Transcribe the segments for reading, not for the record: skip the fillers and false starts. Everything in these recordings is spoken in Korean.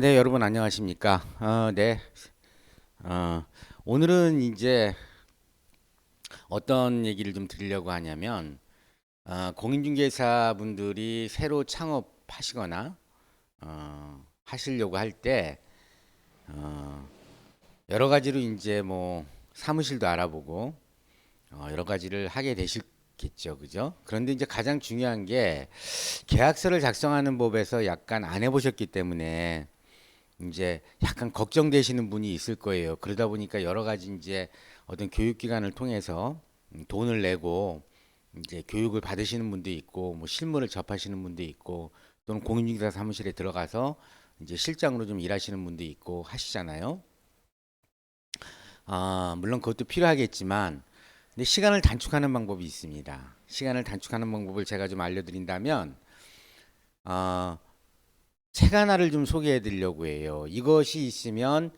네, 여러분 안녕하십니까? 네. 어, 오늘은 이제 어떤 얘기를 좀 드리려고 하냐면, 공인중개사 분들이 새로 창업하시거나, 하시려고 할 때, 어, 여러 가지로 이제 뭐 사무실도 알아보고, 여러 가지를 하게 되시겠죠. 그죠? 그런데 이제 가장 중요한 게 계약서를 작성하는 법에서 약간 안 해보셨기 때문에, 이제 약간 걱정되시는 분이 있을 거예요. 그러다 보니까 여러 가지 이제 어떤 교육기관을 통해서 돈을 내고 이제 교육을 받으시는 분도 있고, 뭐 실무를 접하시는 분도 있고, 또는 공인중개사 사무실에 들어가서 이제 실장으로 좀 일하시는 분도 있고 하시잖아요. 물론 그것도 필요하겠지만, 근데 시간을 단축하는 방법이 있습니다. 시간을 단축하는 방법을 제가 좀 알려드린다면, 어, 책 하나를 좀 소개해 드리려고 해요. 이것이 있으면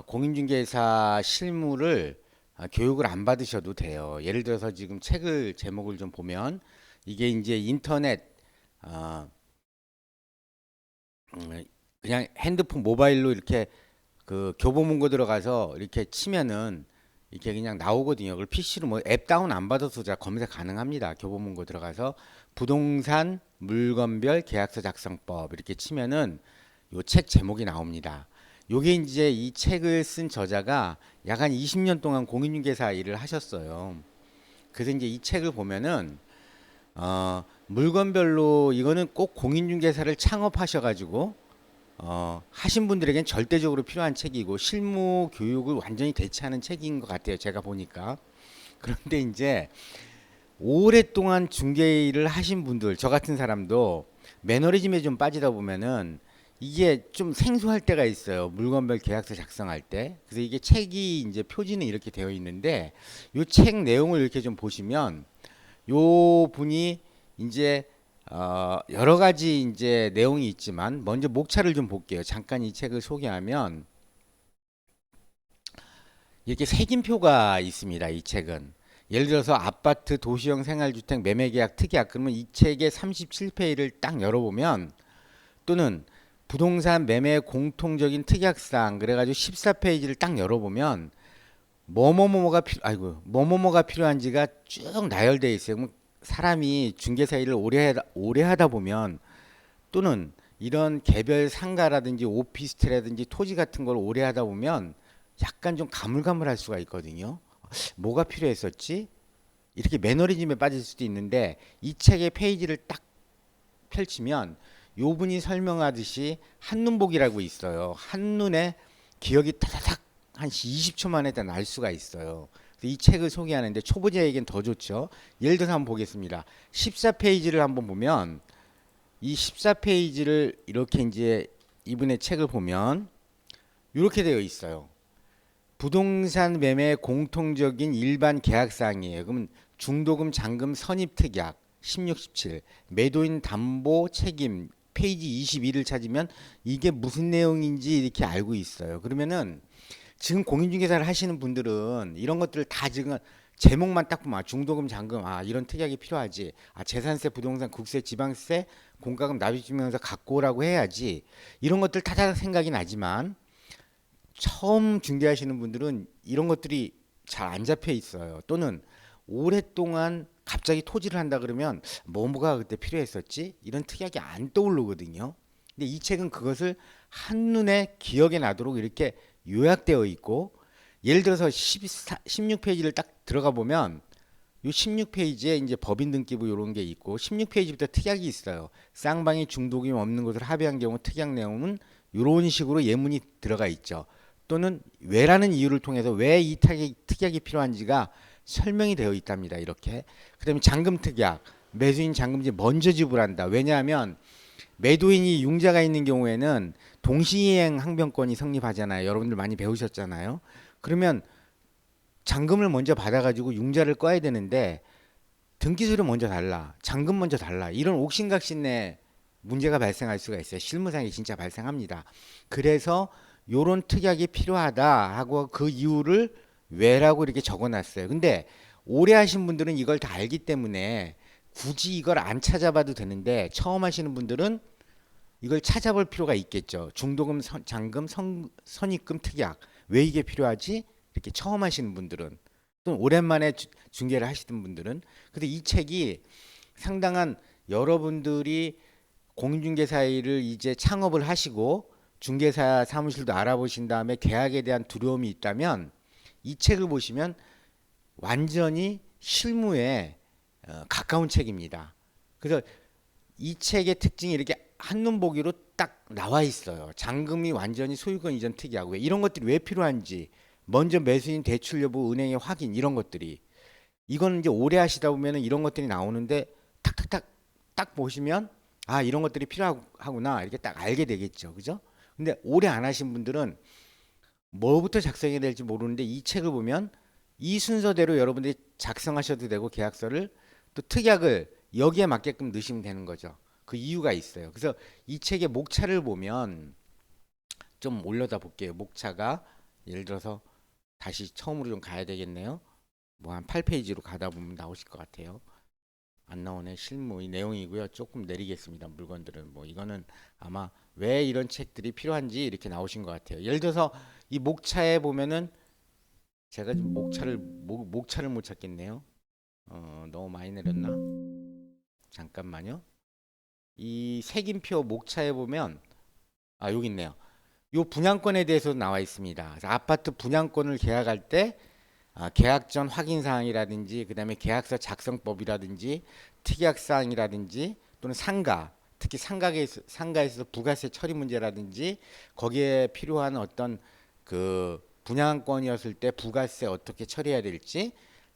공인중개사 실무를 교육을 안 받으셔도 돼요. 예를 들어서 지금 책을 제목을 좀 보면 이게 이제 인터넷 아, 그냥 핸드폰 모바일로 이렇게 그 교보문고 들어가서 이렇게 치면은 이렇게 그냥 나오거든요. 그걸 PC로 뭐 앱 다운 안 받아서 자 검색 가능합니다. 교보문고 들어가서 부동산 물건별 계약서 작성법 이렇게 치면은 요 책 제목이 나옵니다. 요게 이제 이 책을 쓴 저자가 약 한 20년 동안 공인중개사 일을 하셨어요. 그래서 이제 이 책을 보면은 물건별로 이거는 꼭 공인중개사를 창업하셔가지고 하신 분들에겐 절대적으로 필요한 책이고 실무 교육을 완전히 대체하는 책인 것 같아요. 제가 보니까. 그런데 이제 오랫동안 중개 일을 하신 분들, 저 같은 사람도 매너리즘에 좀 빠지다 보면은 이게 좀 생소할 때가 있어요. 물건별 계약서 작성할 때. 그래서 이게 책이 이제 표지는 이렇게 되어 있는데 이 책 내용을 이렇게 좀 보시면 요 분이 이제 여러 가지 이제 내용이 있지만 먼저 목차를 좀 볼게요. 잠깐 이 책을 소개하면 이렇게 색임표가 있습니다. 이 책은. 예를 들어서 아파트 도시형 생활주택 매매계약 특약 그러면 이 책의 37페이지를 딱 열어보면 또는 부동산 매매 공통적인 특약사항 그래가지고 14페이지를 딱 열어보면 뭐뭐뭐가 필요한지가 쭉 나열되어 있어요. 그럼 사람이 중개사 일을 오래 하다 보면 또는 이런 개별 상가라든지 오피스텔이라든지 토지 같은 걸 오래 하다 보면 약간 좀 가물가물할 수가 있거든요. 뭐가 필요했었지? 이렇게 매너리즘에 빠질 수도 있는데 이 책의 페이지를 딱 펼치면 요 분이 설명하듯이 한눈보기라고 있어요. 한눈에 기억이 타다닥 한 20초 만에 다 날 수가 있어요. 이 책을 소개하는데 초보자에겐 더 좋죠. 예를 들어서 한번 보겠습니다. 14페이지를 한번 보면 이 14페이지를 이렇게 이제 이분의 책을 보면 이렇게 되어 있어요. 부동산 매매 공통적인 일반 계약 사항이에요. 그러면 중도금, 잔금, 선입 특약 16, 17, 매도인 담보 책임 페이지 22를 찾으면 이게 무슨 내용인지 이렇게 알고 있어요. 그러면은 지금 공인중개사를 하시는 분들은 이런 것들을 다 지금 제목만 딱 보면 중도금, 잔금 이런 특약이 필요하지. 재산세, 부동산, 국세, 지방세, 공과금, 납입증명서 갖고 오라고 해야지. 이런 것들 다다닥 생각이 나지만 처음 중개하시는 분들은 이런 것들이 잘 안 잡혀 있어요. 또는 오랫동안 갑자기 토지를 한다 그러면 뭐가 그때 필요했었지? 이런 특약이 안 떠오르거든요. 근데 이 책은 그것을 한눈에 기억에 나도록 이렇게 요약되어 있고 예를 들어서 16페이지를 딱 들어가 보면 이 16페이지에 이제 법인 등기부 이런 게 있고 16페이지부터 특약이 있어요. 쌍방이 중도금 없는 것을 합의한 경우 특약 내용은 이런 식으로 예문이 들어가 있죠. 또는 왜라는 이유를 통해서 왜 이 특약이 필요한지가 설명이 되어 있답니다. 이렇게. 그다음에 잔금 특약, 매수인 잔금지 먼저 지불한다. 왜냐하면 매도인이 융자가 있는 경우에는 동시이행 항변권이 성립하잖아요. 여러분들 많이 배우셨잖아요. 그러면 잔금을 먼저 받아가지고 융자를 꺼야 되는데 등기소를 먼저 달라, 잔금 먼저 달라 이런 옥신각신의 문제가 발생할 수가 있어요. 실무상에 진짜 발생합니다. 그래서 요런 특약이 필요하다 하고 그 이유를 왜라고 이렇게 적어놨어요. 근데 오래 하신 분들은 이걸 다 알기 때문에 굳이 이걸 안 찾아봐도 되는데 처음 하시는 분들은 이걸 찾아볼 필요가 있겠죠. 중도금, 잔금, 선입금, 특약. 왜 이게 필요하지? 이렇게 처음 하시는 분들은 또는 오랜만에 중개를 하시던 분들은. 근데 이 책이 상당한 여러분들이 공인중개사 일을 이제 창업을 하시고 중개사 사무실도 알아보신 다음에 계약에 대한 두려움이 있다면 이 책을 보시면 완전히 실무에 가까운 책입니다. 그래서 이 책의 특징이 이렇게 한눈 보기로 딱 나와 있어요. 잔금이 완전히 소유권 이전 특이하고 이런 것들이 왜 필요한지 먼저 매수인 대출 여부 은행의 확인 이런 것들이 이거는 이제 오래 하시다 보면은 이런 것들이 나오는데 탁탁탁 딱 보시면 아 이런 것들이 필요하구나 이렇게 딱 알게 되겠죠. 그죠? 근데 오래 안 하신 분들은 뭐부터 작성해야 될지 모르는데 이 책을 보면 이 순서대로 여러분들이 작성하셔도 되고 계약서를 또 특약을 여기에 맞게끔 넣으시면 되는 거죠. 그 이유가 있어요. 그래서 이 책의 목차를 보면 좀 올려다 볼게요. 목차가 예를 들어서 다시 처음으로 좀 가야 되겠네요. 뭐 한 8페이지로 가다 보면 나오실 것 같아요. 안 나오네. 실무 이 내용이고요. 조금 내리겠습니다. 물건들은 뭐 이거는 아마 왜 이런 책들이 필요한지 이렇게 나오신 것 같아요. 예를 들어서 이 목차에 보면은 제가 좀 목차를 못 찾겠네요. 너무 많이 내렸나? 잠깐만요. 이 색임표 목차에 보면 아 여기 있네요. 요 분양권에 대해서 나와 있습니다. 그래서 아파트 분양권을 계약할 때 계약 전 확인 사항이라든지 그다음에 계약서 작성법이라든지 특약 사항이라든지 또는 상가 특히 상가에서 부가세 처리 문제라든지 거기에 필요한 어떤 그 분양권이었을 때 부가세 어떻게 처리해야 될지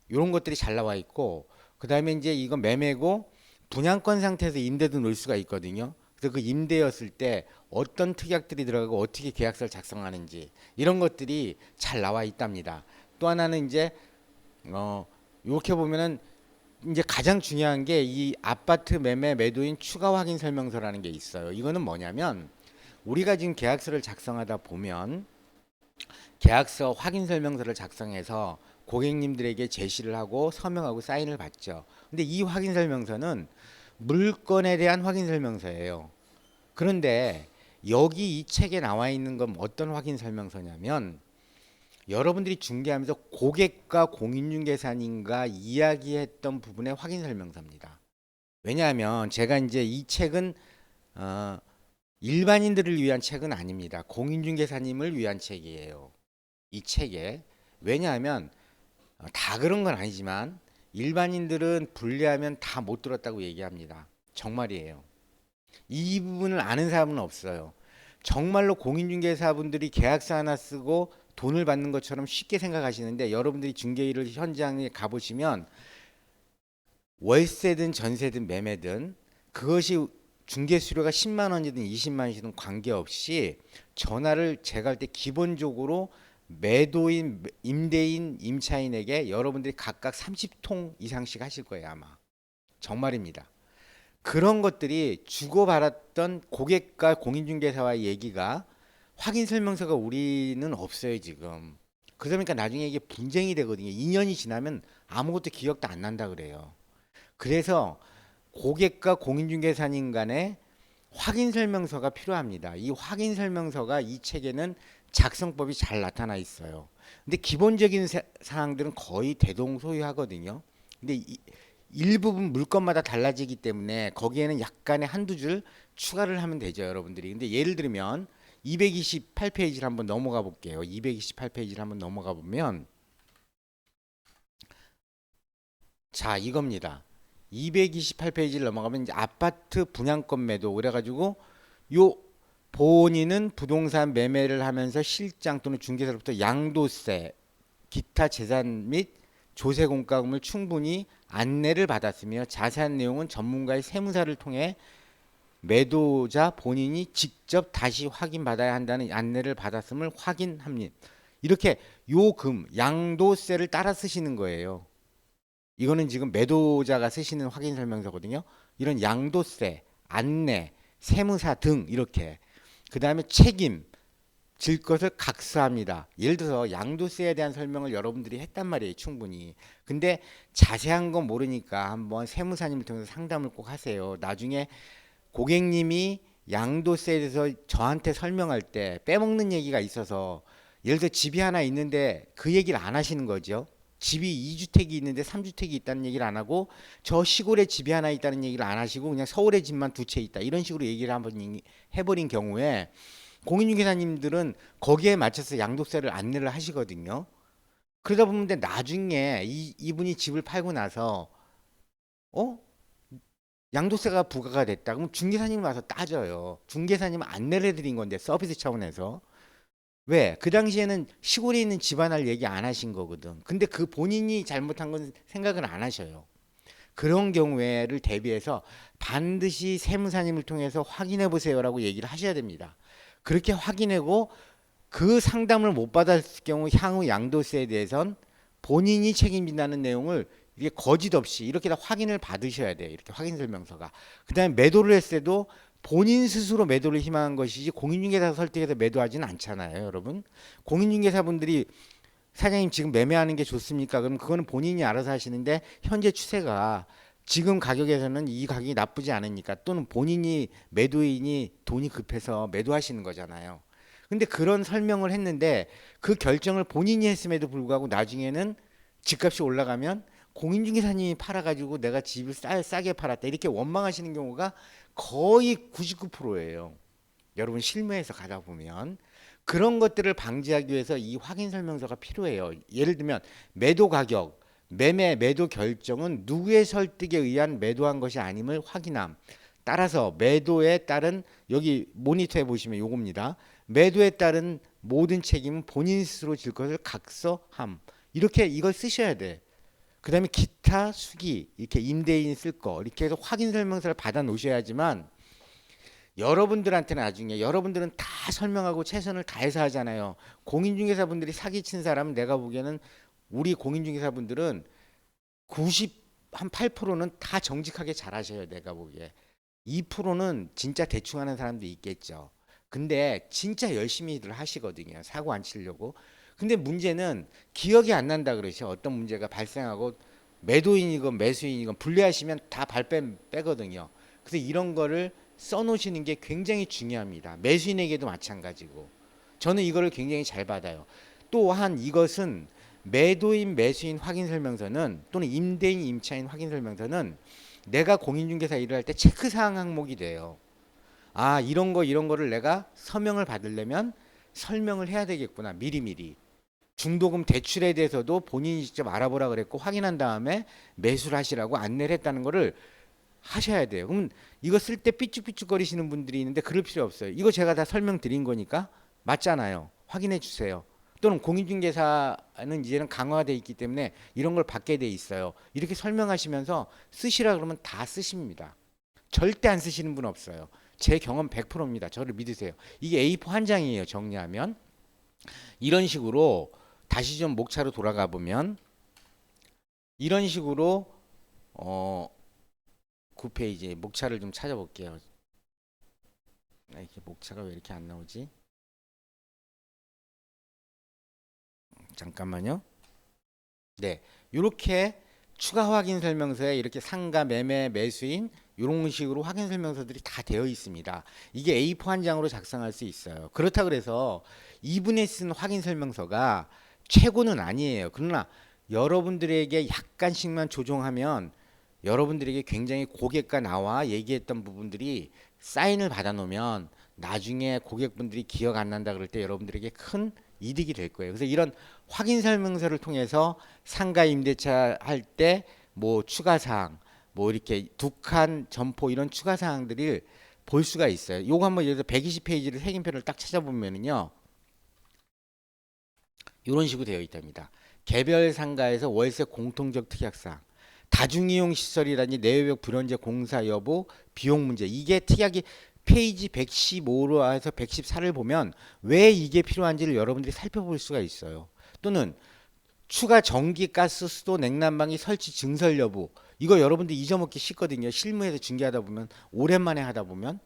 이런 것들이 잘 나와 있고 그다음에 이제 이거 매매고 분양권 상태에서 임대도 놓을 수가 있거든요. 그래서 그 임대였을 때 어떤 특약들이 들어가고 어떻게 계약서를 작성하는지 이런 것들이 잘 나와 있답니다. 또 하나는 이제 이렇게 보면은 이제 가장 중요한 게 이 아파트 매매 매도인 추가 확인 설명서라는 게 있어요. 이거는 뭐냐면 우리가 지금 계약서를 작성하다 보면 계약서 확인 설명서를 작성해서 고객님들에게 제시를 하고 서명하고 사인을 받죠. 근데 이 확인 설명서는 물건에 대한 확인 설명서예요. 그런데 여기 이 책에 나와 있는 건 어떤 확인 설명서냐면 여러분들이 중개하면서 고객과 공인중개사님과 이야기했던 부분의 확인 설명서입니다. 왜냐하면 제가 이제 이 책은 어, 일반인들을 위한 책은 아닙니다. 공인중개사님을 위한 책이에요. 이 책에 왜냐하면 다 그런 건 아니지만 일반인들은 불리하면 다 못 들었다고 얘기합니다. 정말이에요. 이 부분을 아는 사람은 없어요. 정말로 공인중개사분들이 계약서 하나 쓰고 돈을 받는 것처럼 쉽게 생각하시는데 여러분들이 중개일을 현장에 가보시면 월세든 전세든 매매든 그것이 중개 수료가 10만 원이든 20만 원이든 관계없이 전화를 제가 할 때 기본적으로 매도인, 임대인, 임차인에게 여러분들이 각각 30통 이상씩 하실 거예요, 아마. 정말입니다. 그런 것들이 주고받았던 고객과 공인중개사와의 얘기가 확인 설명서가 우리는 없어요, 지금. 그러니까 나중에 이게 분쟁이 되거든요. 2년이 지나면 아무것도 기억도 안 난다 그래요. 그래서 고객과 공인중개사님 간에 확인 설명서가 필요합니다. 이 확인 설명서가 이 책에는 작성법이 잘 나타나 있어요. 근데 기본적인 사항들은 거의 대동소이하거든요. 근데 일부분 물건마다 달라지기 때문에 거기에는 약간의 한두 줄 추가를 하면 되죠, 여러분들이. 근데 예를 들면 228페이지를 한번 넘어가 볼게요. 228페이지를 한번 넘어가 보면 자, 이겁니다. 228페이지를 넘어가면 이제 아파트 분양권 매도 그래가지고 요 본인은 부동산 매매를 하면서 실장 또는 중개사로부터 양도세, 기타 재산 및 조세 공과금을 충분히 안내를 받았으며 자세한 내용은 전문가의 세무사를 통해 매도자 본인이 직접 다시 확인받아야 한다는 안내를 받았음을 확인합니다. 이렇게 요금 양도세를 따라 쓰시는 거예요. 이거는 지금 매도자가 쓰시는 확인 설명서거든요. 이런 양도세, 안내, 세무사 등 이렇게 그 다음에 책임 질 것을 각서합니다. 예를 들어서 양도세에 대한 설명을 여러분들이 했단 말이에요. 충분히. 근데 자세한 건 모르니까 한번 세무사님을 통해서 상담을 꼭 하세요. 나중에 고객님이 양도세에 대해서 저한테 설명할 때 빼먹는 얘기가 있어서 예를 들어 집이 하나 있는데 그 얘기를 안 하시는 거죠. 집이 2주택이 있는데 3주택이 있다는 얘기를 안 하고 저 시골에 집이 하나 있다는 얘기를 안 하시고 그냥 서울에 집만 두 채 있다 이런 식으로 얘기를 한번 해버린 경우에 공인중개사님들은 거기에 맞춰서 양도세를 안내를 하시거든요. 그러다 보면 근데 나중에 이분이 집을 팔고 나서 어? 양도세가 부과가 됐다. 그럼 중개사님 와서 따져요. 중개사님 안내를 해드린 건데 서비스 차원에서. 왜? 그 당시에는 시골에 있는 집안할 얘기 안 하신 거거든. 근데 그 본인이 잘못한 건 생각을 안 하셔요. 그런 경우에를 대비해서 반드시 세무사님을 통해서 확인해 보세요라고 얘기를 하셔야 됩니다. 그렇게 확인하고 그 상담을 못 받았을 경우 향후 양도세에 대해선 본인이 책임진다는 내용을 이게 거짓 없이 이렇게 다 확인을 받으셔야 돼요. 이렇게 확인 설명서가. 그다음에 매도를 했을 때도 본인 스스로 매도를 희망한 것이지 공인중개사 설득해서 매도하지는 않잖아요, 여러분. 공인중개사분들이 사장님 지금 매매하는 게 좋습니까? 그럼 그거는 본인이 알아서 하시는데 현재 추세가 지금 가격에서는 이 가격이 나쁘지 않으니까 또는 본인이 매도인이 돈이 급해서 매도하시는 거잖아요. 근데 그런 설명을 했는데 그 결정을 본인이 했음에도 불구하고 나중에는 집값이 올라가면 공인중개사님이 팔아가지고 내가 집을 싸게 팔았다 이렇게 원망하시는 경우가 거의 99%예요. 여러분 실무에서 가다 보면 그런 것들을 방지하기 위해서 이 확인 설명서가 필요해요. 예를 들면 매도 가격, 매도 결정은 누구의 설득에 의한 매도한 것이 아님을 확인함. 따라서 매도에 따른 여기 모니터에 보시면 요겁니다. 매도에 따른 모든 책임은 본인 스스로 질 것을 각서함. 이렇게 이걸 쓰셔야 돼. 그 다음에 기타 수기 이렇게 임대인이 쓸 거 이렇게 해서 확인 설명서를 받아 놓으셔야지만 여러분들한테는 나중에 여러분들은 다 설명하고 최선을 다해서 하잖아요. 공인중개사분들이 사기친 사람은 내가 보기에는 우리 공인중개사분들은 90한 8%는 다 정직하게 잘하셔요. 내가 보기에 2%는 진짜 대충 하는 사람도 있겠죠. 근데 진짜 열심히들 하시거든요. 사고 안 치려고. 근데 문제는 기억이 안 난다 그러죠. 어떤 문제가 발생하고 매도인이건 매수인이건 분리하시면 다 빼거든요. 그래서 이런 거를 써놓으시는 게 굉장히 중요합니다. 매수인에게도 마찬가지고. 저는 이거를 굉장히 잘 받아요. 또한 이것은 매도인 매수인 확인 설명서는 또는 임대인 임차인 확인 설명서는 내가 공인중개사 일을 할 때 체크사항 항목이 돼요. 아 이런 거를 내가 서명을 받으려면 설명을 해야 되겠구나 미리미리. 중도금 대출에 대해서도 본인이 직접 알아보라 그랬고 확인한 다음에 매수를 하시라고 안내를 했다는 거를 하셔야 돼요. 그러면 이거 쓸 때 삐죽삐죽거리시는 분들이 있는데 그럴 필요 없어요. 이거 제가 다 설명드린 거니까 맞잖아요. 확인해 주세요. 또는 공인중개사는 이제는 강화되어 있기 때문에 이런 걸 받게 돼 있어요. 이렇게 설명하시면서 쓰시라 그러면 다 쓰십니다. 절대 안 쓰시는 분 없어요. 제 경험 100%입니다. 저를 믿으세요. 이게 A4 한 장이에요. 정리하면 이런 식으로 다시 좀 목차로 돌아가 보면 이런 식으로 9페이지 목차를 좀 찾아볼게요. 이렇게 목차가 왜 이렇게 안 나오지? 잠깐만요. 네, 이렇게 추가 확인 설명서에 이렇게 상가, 매매, 매수인 이런 식으로 확인 설명서들이 다 되어 있습니다. 이게 A4 한 장으로 작성할 수 있어요. 그렇다 그래서 이분에 쓴 확인 설명서가 최고는 아니에요. 그러나 여러분들에게 약간씩만 조정하면 여러분들에게 굉장히 고객과 나와 얘기했던 부분들이 사인을 받아 놓으면 나중에 고객분들이 기억 안 난다 그럴 때 여러분들에게 큰 이득이 될 거예요. 그래서 이런 확인 설명서를 통해서 상가 임대차 할 때 뭐 추가 사항, 뭐 이렇게 두 칸 점포 이런 추가 사항들을 볼 수가 있어요. 요거 한번 예를 들어 120페이지를 색인표를 딱 찾아보면은요. 이런 식으로 되어 있답니다. 개별 상가에서 월세 공통적 특약사항, 다중이용 시설이라든지 내외벽 불연제 공사 여부, 비용 문제. 이게 특약이 페이지 115로 해서 114를 보면 왜 이게 필요한지를 여러분들이 살펴볼 수가 있어요. 또는 추가 전기, 가스, 수도, 냉난방기 설치 증설 여부. 이거 여러분들 잊어먹기 쉽거든요. 실무에서 중개하다 보면 오랜만에 하다 보면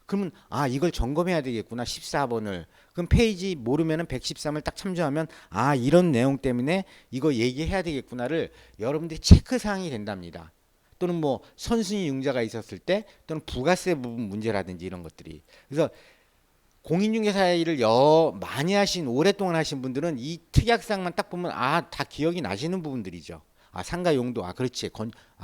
그러면 아 이걸 점검해야 되겠구나 14번을 그럼 페이지 모르면은 113을 딱 참조하면 아 이런 내용 때문에 이거 얘기해야 되겠구나를 여러분들이 체크사항이 된답니다. 또는 뭐 선순위 융자가 있었을 때 또는 부가세 부분 문제라든지 이런 것들이. 그래서 공인중개사 일을 많이 하신 오랫동안 하신 분들은 이 특약사항만 딱 보면 다 기억이 나시는 부분들이죠. 상가 용도 그렇지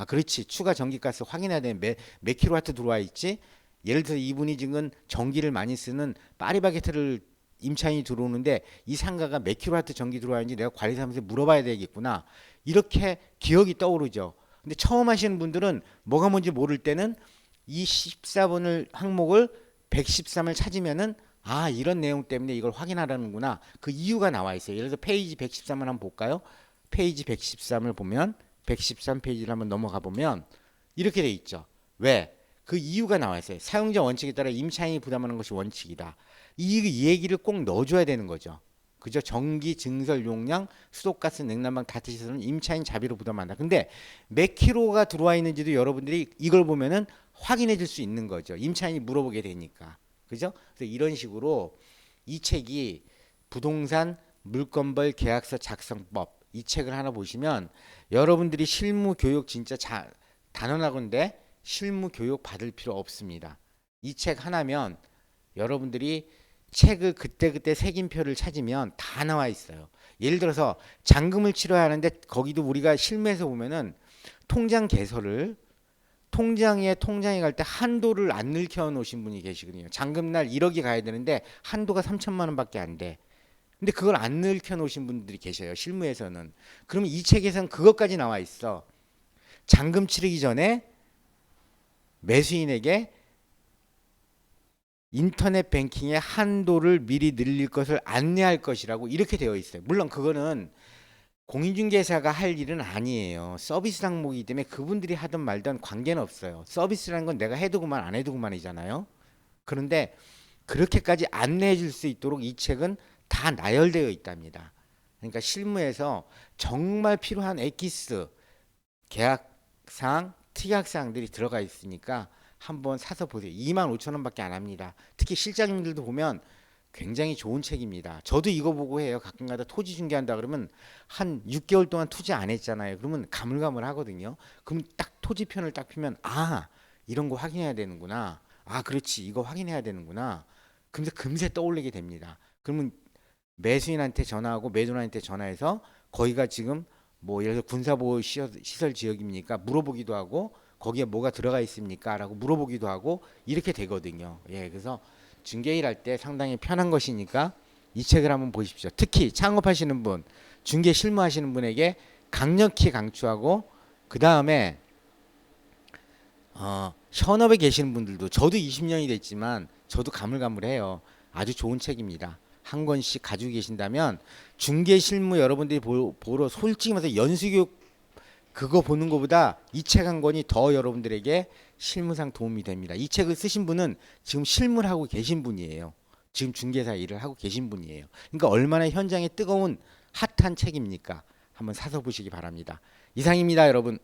그렇지 추가 전기가스 확인해야 되는 몇 킬로와트 들어와 있지. 예를 들어 이분이 지금 전기를 많이 쓰는 파리바게트를 임차인이 들어오는데 이 상가가 몇 킬로와트 전기 들어와 있는지 내가 관리사무소에 물어봐야 되겠구나. 이렇게 기억이 떠오르죠. 근데 처음 하시는 분들은 뭐가 뭔지 모를 때는 이 14번을 항목을 113을 찾으면은 이런 내용 때문에 이걸 확인하라는구나. 그 이유가 나와 있어요. 예를 들어 페이지 113을 한번 볼까요? 페이지 113을 보면 113페이지를 한번 넘어가 보면 이렇게 돼 있죠. 왜? 그 이유가 나와 있어요. 사용자 원칙에 따라 임차인이 부담하는 것이 원칙이다. 이 얘기를 꼭 넣어줘야 되는 거죠. 그죠? 전기, 증설 용량, 수도가스, 냉난방, 다트시설은 임차인 자비로 부담한다. 근데 몇 킬로가 들어와 있는지도 여러분들이 이걸 보면은 확인해 줄 수 있는 거죠. 임차인이 물어보게 되니까. 그죠? 그래서 이런 식으로 이 책이 부동산 물건벌 계약서 작성법 이 책을 하나 보시면 여러분들이 실무 교육 진짜 단언하건대 실무 교육 받을 필요 없습니다. 이 책 하나면 여러분들이 책을 그때그때 색임표를 찾으면 다 나와 있어요. 예를 들어서 잔금을 치러야 하는데 거기도 우리가 실무에서 보면은 통장 개설을 통장에 갈 때 한도를 안 넣겨 놓으신 분이 계시거든요. 잔금날 1억이 가야 되는데 한도가 3천만 원밖에 안 돼. 근데 그걸 안 넣겨 놓으신 분들이 계셔요. 실무에서는. 그러면 이 책에서는 그것까지 나와 있어. 잔금 치르기 전에 매수인에게 인터넷 뱅킹의 한도를 미리 늘릴 것을 안내할 것이라고 이렇게 되어 있어요. 물론 그거는 공인중개사가 할 일은 아니에요. 서비스 항목이기 때문에 그분들이 하든 말든 관계는 없어요. 서비스라는 건 내가 해두고만 안 해두고만이잖아요. 그런데 그렇게까지 안내해 줄 수 있도록 이 책은 다 나열되어 있답니다. 그러니까 실무에서 정말 필요한 엑기스, 계약사항, 특약사항들이 들어가 있으니까 한번 사서 보세요. 25,000원밖에 안 합니다. 특히 실장님들도 보면 굉장히 좋은 책입니다. 저도 이거 보고 해요. 가끔가다 토지 중개한다 그러면 한 6개월 동안 투자 안 했잖아요. 그러면 가물가물하거든요. 그럼 딱 토지편을 딱 피면 이런 거 확인해야 되는구나. 그렇지 이거 확인해야 되는구나. 금세 떠올리게 됩니다. 그러면 매수인한테 전화하고 매도인한테 전화해서 거기가 지금 뭐 예를 들어 군사보호 시설 지역입니까? 물어보기도 하고 거기에 뭐가 들어가 있습니까? 라고 물어보기도 하고 이렇게 되거든요. 그래서 중개일 할 때 상당히 편한 것이니까 이 책을 한번 보십시오. 특히 창업하시는 분, 중개 실무하시는 분에게 강력히 강추하고 그 다음에 현업에 계시는 분들도 저도 20년이 됐지만 저도 가물가물해요. 아주 좋은 책입니다. 한 권씩 가지고 계신다면 중개 실무 여러분들이 보러 솔직히 말해서 연수교육 그거 보는 것보다 이 책 한 권이 더 여러분들에게 실무상 도움이 됩니다. 이 책을 쓰신 분은 지금 실무를 하고 계신 분이에요. 지금 중개사 일을 하고 계신 분이에요. 그러니까 얼마나 현장에 뜨거운 핫한 책입니까? 한번 사서 보시기 바랍니다. 이상입니다, 여러분.